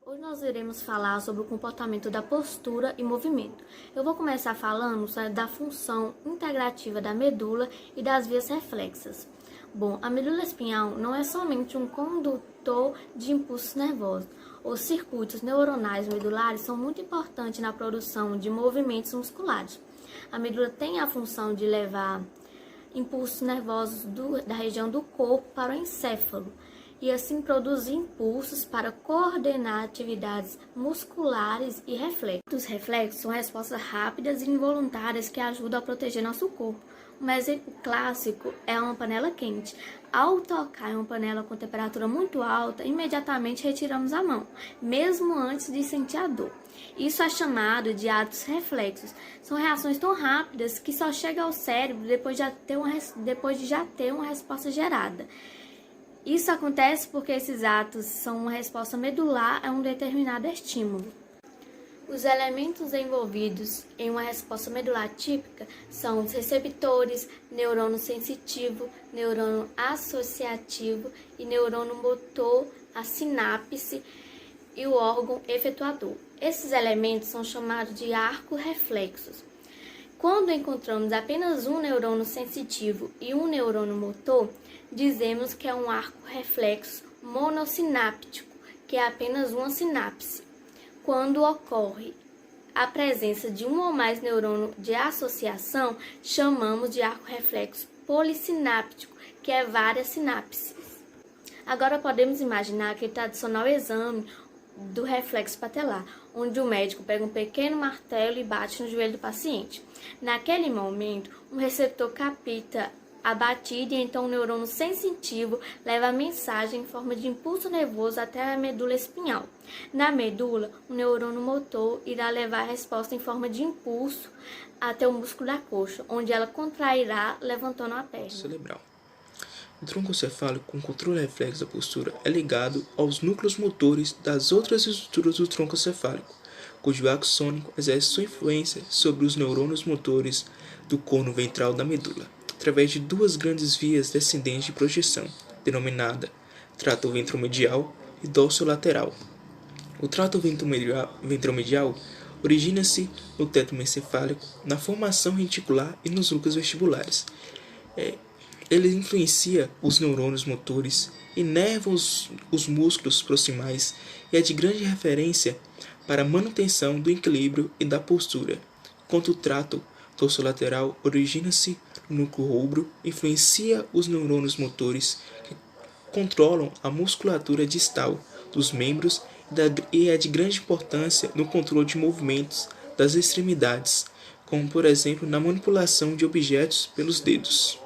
Hoje nós iremos falar sobre o comportamento da postura e movimento. Eu vou começar falando da função integrativa da medula e das vias reflexas. Bom, a medula espinhal não é somente um condutor de impulsos nervosos. Os circuitos neuronais medulares são muito importantes na produção de movimentos musculares. A medula tem a função de levar impulsos nervosos da região do corpo para o encéfalo e assim produzir impulsos para coordenar atividades musculares e reflexos. Os reflexos são respostas rápidas e involuntárias que ajudam a proteger nosso corpo. Um exemplo clássico é uma panela quente. Ao tocar em uma panela com temperatura muito alta, imediatamente retiramos a mão, mesmo antes de sentir a dor. Isso é chamado de atos reflexos. São reações tão rápidas que só chegam ao cérebro depois de já ter uma resposta gerada. Isso acontece porque esses atos são uma resposta medular a um determinado estímulo. Os elementos envolvidos em uma resposta medular típica são os receptores, neurônio sensitivo, neurônio associativo e neurônio motor, a sinapse e o órgão efetuador. Esses elementos são chamados de arco-reflexos. Quando encontramos apenas um neurônio sensitivo e um neurônio motor, dizemos que é um arco-reflexo monossináptico, que é apenas uma sinapse. Quando ocorre a presença de um ou mais neurônios de associação, chamamos de arco-reflexo polissináptico, que é várias sinapses. Agora podemos imaginar aquele tradicional exame do reflexo patelar, onde o médico pega um pequeno martelo e bate no joelho do paciente. Naquele momento, um receptor capta a batida e então o neurônio sensitivo leva a mensagem em forma de impulso nervoso até a medula espinhal. Na medula, o neurônio motor irá levar a resposta em forma de impulso até o músculo da coxa, onde ela contrairá levantando a perna. Cerebral. O tronco cefálico com controle reflexo da postura é ligado aos núcleos motores das outras estruturas do tronco cefálico, cujo axônico exerce sua influência sobre os neurônios motores do corno ventral da medula, através de duas grandes vias descendentes de projeção, denominada trato ventromedial e dorsolateral. O trato ventromedial origina-se no teto mesencefálico, na formação reticular e nos núcleos vestibulares. Ele influencia os neurônios motores, inerva os músculos proximais e é de grande referência para a manutenção do equilíbrio e da postura, enquanto o trato dorsolateral origina-se no núcleo rubro, influencia os neurônios motores que controlam a musculatura distal dos membros e é de grande importância no controle de movimentos das extremidades, como por exemplo na manipulação de objetos pelos dedos.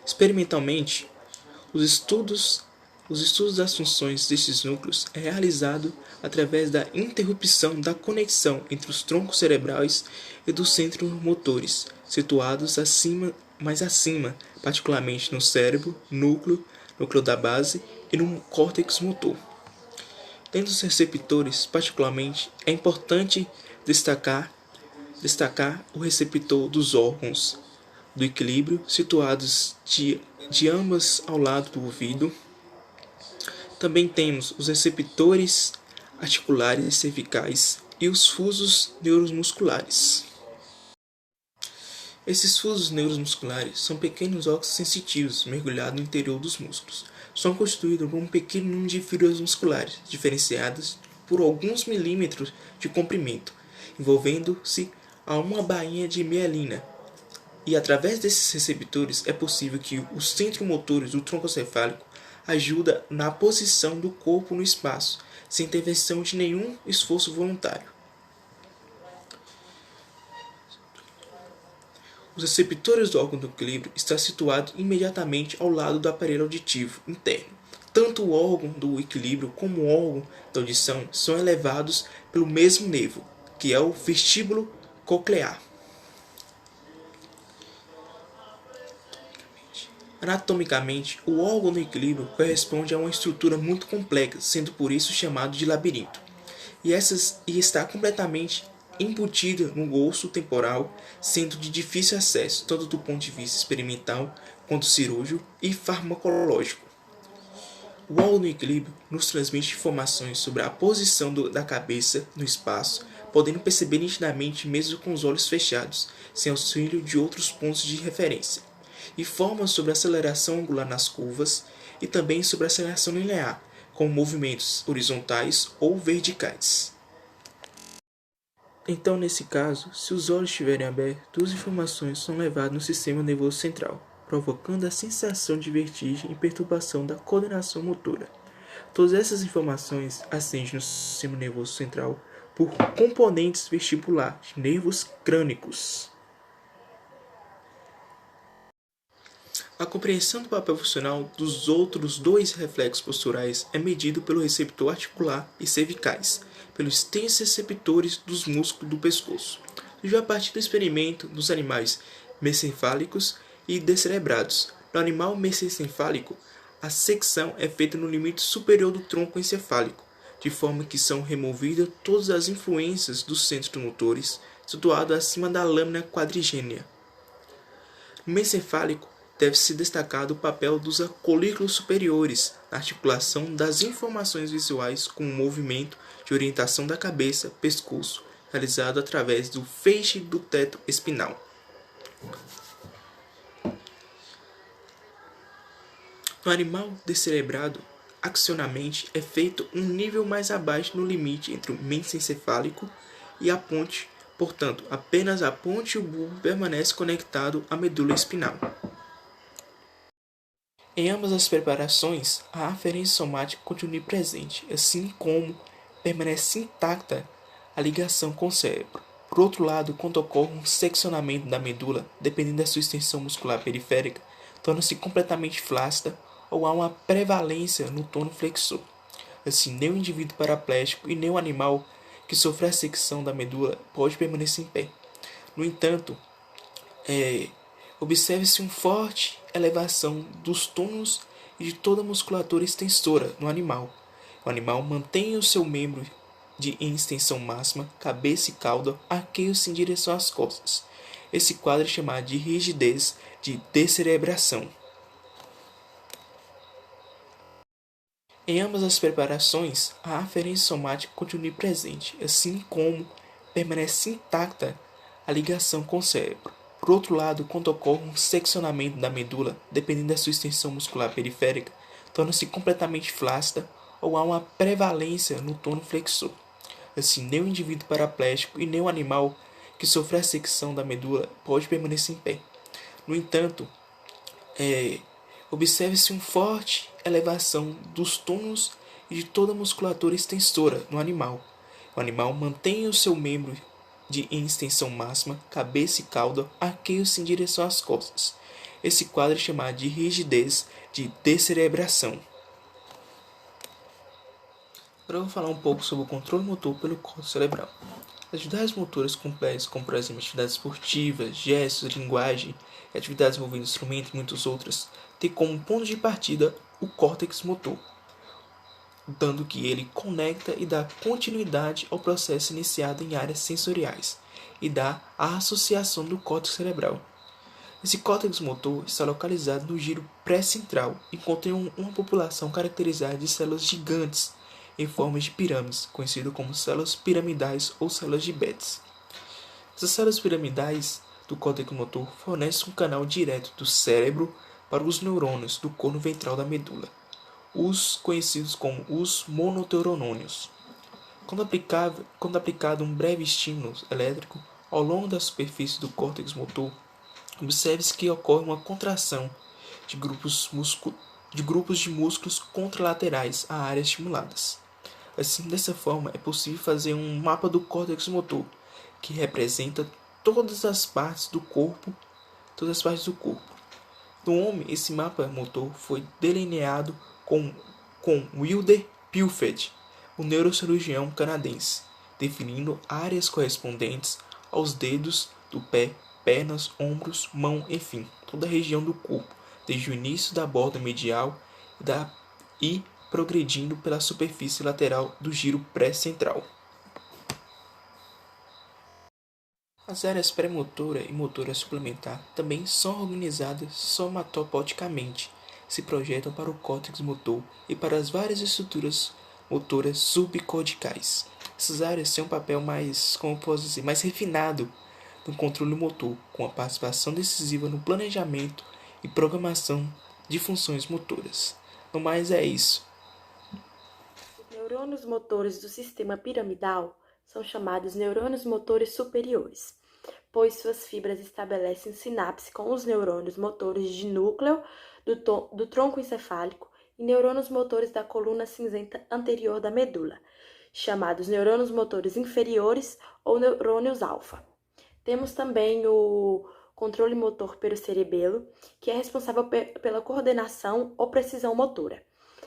Experimentalmente, os estudos das funções destes núcleos é realizado através da interrupção da conexão entre os troncos cerebrais e dos centros motores, situados mais acima, particularmente no cérebro, núcleo da base e no córtex motor. Dentre os receptores, particularmente, é importante destacar o receptor dos órgãos do equilíbrio, situados de ambas ao lado do ouvido. Também temos os receptores articulares e cervicais e os fusos neuromusculares. Esses fusos neuromusculares são pequenos órgãos sensitivos mergulhados no interior dos músculos. São constituídos por um pequeno número de fibras musculares, diferenciadas por alguns milímetros de comprimento, envolvendo-se a uma bainha de mielina. E através desses receptores é possível que os centros motores do tronco cefálico ajudem na posição do corpo no espaço, sem intervenção de nenhum esforço voluntário. Os receptores do órgão do equilíbrio estão situados imediatamente ao lado do aparelho auditivo interno. Tanto o órgão do equilíbrio como o órgão da audição são elevados pelo mesmo nervo, que é o vestíbulo coclear. Anatomicamente, o órgão do equilíbrio corresponde a uma estrutura muito complexa, sendo por isso chamado de labirinto, e está completamente embutida no osso temporal, sendo de difícil acesso, tanto do ponto de vista experimental quanto cirúrgico e farmacológico. O óleo no equilíbrio nos transmite informações sobre a posição da cabeça no espaço, podendo perceber nitidamente mesmo com os olhos fechados, sem auxílio de outros pontos de referência. Informa sobre a aceleração angular nas curvas e também sobre a aceleração linear, com movimentos horizontais ou verticais. Então, nesse caso, se os olhos estiverem abertos, duas informações são levadas no sistema nervoso central, provocando a sensação de vertigem e perturbação da coordenação motora. Todas essas informações ascendem no sistema nervoso central por componentes vestibulares, nervos crânicos. A compreensão do papel funcional dos outros dois reflexos posturais é medido pelo receptor articular e cervicais, pelos extensos receptores dos músculos do pescoço. Surgiu a partir do experimento dos animais mesencefálicos e descerebrados. No animal mesencefálico, a secção é feita no limite superior do tronco encefálico, de forma que são removidas todas as influências dos centros motores, situado acima da lâmina quadrigênea. No mesencefálico, deve-se destacar o papel dos colículos superiores na articulação das informações visuais com o movimento de orientação da cabeça, pescoço, realizado através do feixe do teto espinal. No animal descerebrado, axonalmente é feito um nível mais abaixo no limite entre o mesencefálico e a ponte, portanto, apenas a ponte e o bulbo permanecem conectados à medula espinal. Em ambas as preparações, a aferência somática continua presente, assim como permanece intacta a ligação com o cérebro. Por outro lado, quando ocorre um seccionamento da medula, dependendo da sua extensão muscular periférica, torna-se completamente flácida ou há uma prevalência no tono flexor. Assim, nem o indivíduo paraplégico e nem o animal que sofre a secção da medula pode permanecer em pé. No entanto, observe-se uma forte elevação dos tônus e de toda a musculatura extensora no animal. O animal mantém o seu membro em extensão máxima, cabeça e cauda arqueiam-se em direção às costas. Esse quadro é chamado de rigidez de descerebração. Em ambas as preparações, a aferência somática continua presente, assim como permanece intacta a ligação com o cérebro. Por outro lado, quando ocorre um seccionamento da medula, dependendo da sua extensão muscular periférica, torna-se completamente flácida ou há uma prevalência no tono flexor. Assim, nem o indivíduo paraplégico e nem o animal que sofre a secção da medula pode permanecer em pé. No entanto, observe-se uma forte elevação dos tônus e de toda a musculatura extensora no animal. O animal mantém o seu membro em extensão máxima, cabeça e cauda arqueiam-se em direção às costas. Esse quadro é chamado de rigidez de descerebração. Agora eu vou falar um pouco sobre o controle motor pelo córtex cerebral. As atividades motoras complexas, como por exemplo atividades esportivas, gestos, linguagem, atividades envolvendo instrumentos e muitas outras, têm como ponto de partida o córtex motor, dando que ele conecta e dá continuidade ao processo iniciado em áreas sensoriais e dá a associação do córtex cerebral. Esse córtex motor está localizado no giro pré-central e contém uma população caracterizada de células gigantes em forma de pirâmides, conhecido como células piramidais ou células de Betz. Essas células piramidais do córtex motor fornecem um canal direto do cérebro para os neurônios do corno ventral da medula, os conhecidos como os mononeuronônios. Quando aplicado um breve estímulo elétrico ao longo da superfície do córtex motor, observe-se que ocorre uma contração de grupos de músculos contralaterais a áreas estimuladas. Assim, dessa forma, é possível fazer um mapa do córtex motor, que representa todas as partes do corpo. No homem, esse mapa motor foi delineado com Wilder Pulford, o neurocirurgião canadense, definindo áreas correspondentes aos dedos do pé, pernas, ombros, mão, enfim, toda a região do corpo, desde o início da borda medial e progredindo pela superfície lateral do giro pré-central. As áreas pré-motora e motora suplementar também são organizadas somatopoticamente, se projetam para o córtex motor e para as várias estruturas motoras subcorticais. Essas áreas têm um papel mais, como posso dizer, mais refinado no controle motor, com a participação decisiva no planejamento e programação de funções motoras. No mais é isso. Os neurônios motores do sistema piramidal são chamados neurônios motores superiores, pois suas fibras estabelecem sinapse com os neurônios motores de núcleo do tronco encefálico e neurônios motores da coluna cinzenta anterior da medula, chamados neurônios motores inferiores ou neurônios alfa. Temos também o controle motor pelo cerebelo, que é responsável pela coordenação ou precisão motora.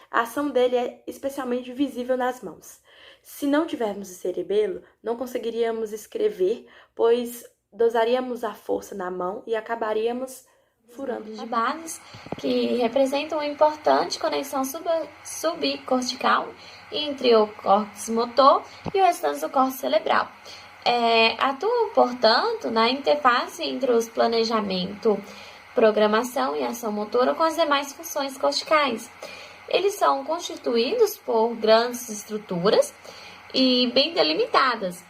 A ação dele é especialmente visível nas mãos. Se não tivermos o cerebelo, não conseguiríamos escrever, pois dosaríamos a força na mão e acabaríamos furando de bases que representam uma importante conexão subcortical entre o córtex motor e o restante do córtex cerebral. Atuam, portanto, na interface entre os planejamento, programação e ação motora com as demais funções corticais. Eles são constituídos por grandes estruturas e bem delimitadas,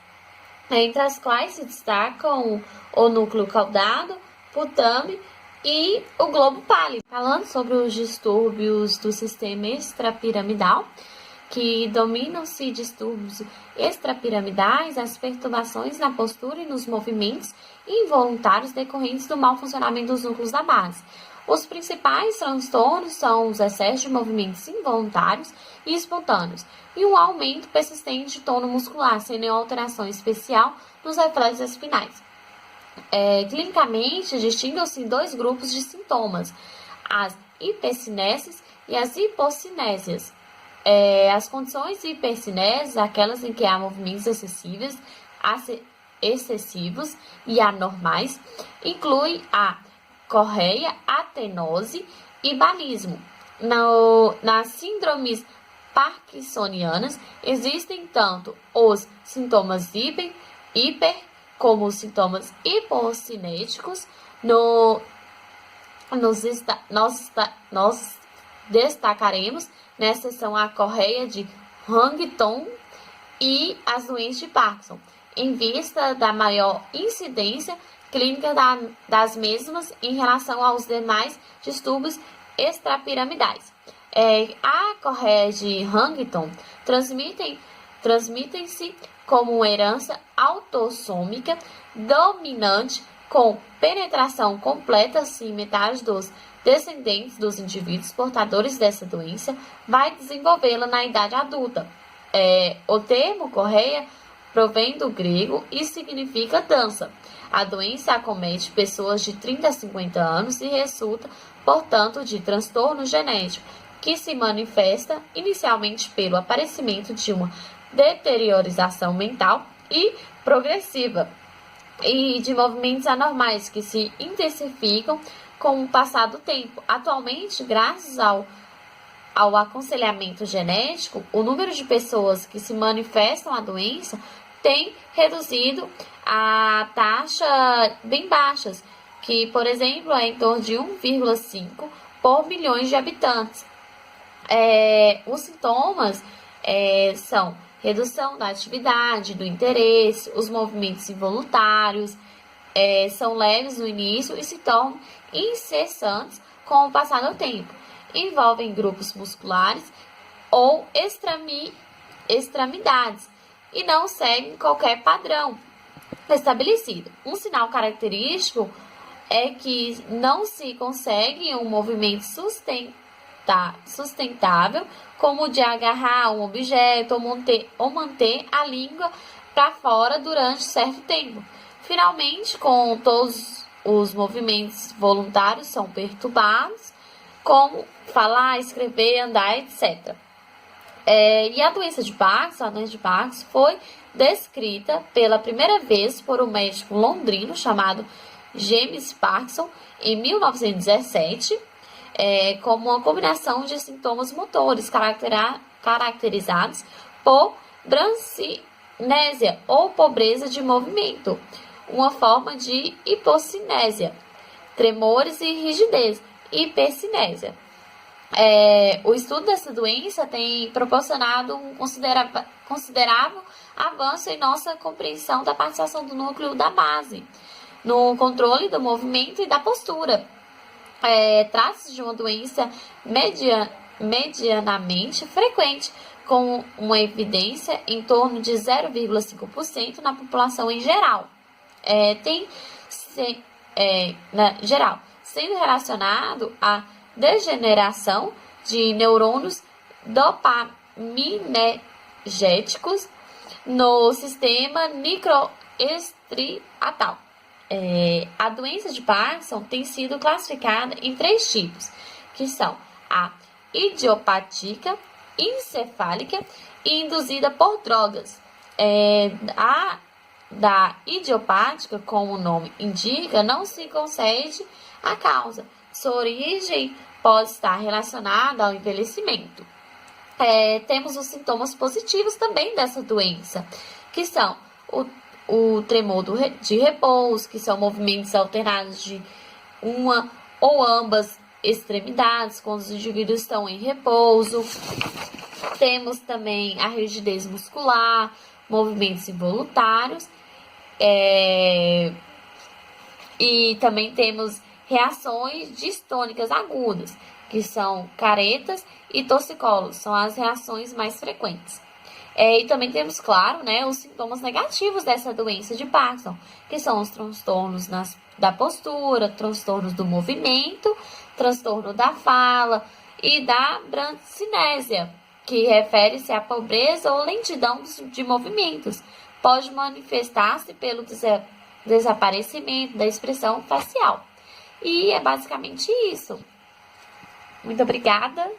entre as quais se destacam o núcleo caudado, putame e o globo pálido. Falando sobre os distúrbios do sistema extrapiramidal, que dominam-se distúrbios extrapiramidais, as perturbações na postura e nos movimentos involuntários decorrentes do mau funcionamento dos núcleos da base. Os principais transtornos são os excessos de movimentos involuntários e espontâneos e um aumento persistente de tônus muscular, sem nenhuma alteração especial nos reflexos espinais. Clinicamente, distinguem-se dois grupos de sintomas, as hipercinésias e as hipocinésias. As condições hipercinésias, aquelas em que há movimentos excessivos e anormais, incluem a correia, atenose e balismo. Nas síndromes parkinsonianas, existem tanto os sintomas hiper como os sintomas hipocinéticos. Nós destacaremos nessa sessão a correia de Huntington e as doenças de Parkinson, em vista da maior incidência clínica das mesmas em relação aos demais distúrbios extrapiramidais. A correia de Huntington transmitem-se como uma herança autossômica dominante com penetração completa se metade dos descendentes dos indivíduos portadores dessa doença vai desenvolvê-la na idade adulta. O termo correia provém do grego e significa dança. A doença acomete pessoas de 30 a 50 anos e resulta, portanto, de transtorno genético, que se manifesta inicialmente pelo aparecimento de uma deteriorização mental e progressiva e de movimentos anormais que se intensificam com o passar do tempo. Atualmente, graças ao aconselhamento genético, o número de pessoas que se manifestam a doença tem reduzido a taxa bem baixas, que, por exemplo, é em torno de 1,5 por milhões de habitantes. Os sintomas são redução da atividade, do interesse, os movimentos involuntários são leves no início e se tornam incessantes com o passar do tempo. Envolvem grupos musculares ou extremidades e não seguem qualquer padrão estabelecido. Um sinal característico é que não se consegue um movimento sustentável, como o de agarrar um objeto ou manter a língua para fora durante certo tempo. Finalmente, com todos os movimentos voluntários são perturbados, como falar, escrever, andar, etc. E a doença de Parkinson foi descrita pela primeira vez por um médico londrino chamado James Parkinson em 1917, como uma combinação de sintomas motores caracterizados por brancinésia ou pobreza de movimento, uma forma de hipocinésia, tremores e rigidez, hipercinésia. O estudo dessa doença tem proporcionado um considerável avanço em nossa compreensão da participação do núcleo da base, no controle do movimento e da postura. Trata-se de uma doença medianamente frequente, com uma evidência em torno de 0,5% na população em geral. Sendo relacionado à degeneração de neurônios dopaminérgicos no sistema microestriatal. A doença de Parkinson tem sido classificada em 3 tipos, que são a idiopática, encefálica e induzida por drogas. A da idiopática, como o nome indica, não se concede a causa. Sua origem pode estar relacionada ao envelhecimento. Temos os sintomas positivos também dessa doença, que são o tremor de repouso, que são movimentos alternados de uma ou ambas extremidades, quando os indivíduos estão em repouso. Temos também a rigidez muscular, movimentos involuntários, e também temos reações distônicas agudas, que são caretas e torcícolos, são as reações mais frequentes. E também temos, claro, os sintomas negativos dessa doença de Parkinson, que são os transtornos da postura, transtornos do movimento, transtorno da fala e da brancinésia, que refere-se à pobreza ou lentidão de movimentos. Pode manifestar-se pelo desaparecimento da expressão facial. E é basicamente isso. Muito obrigada.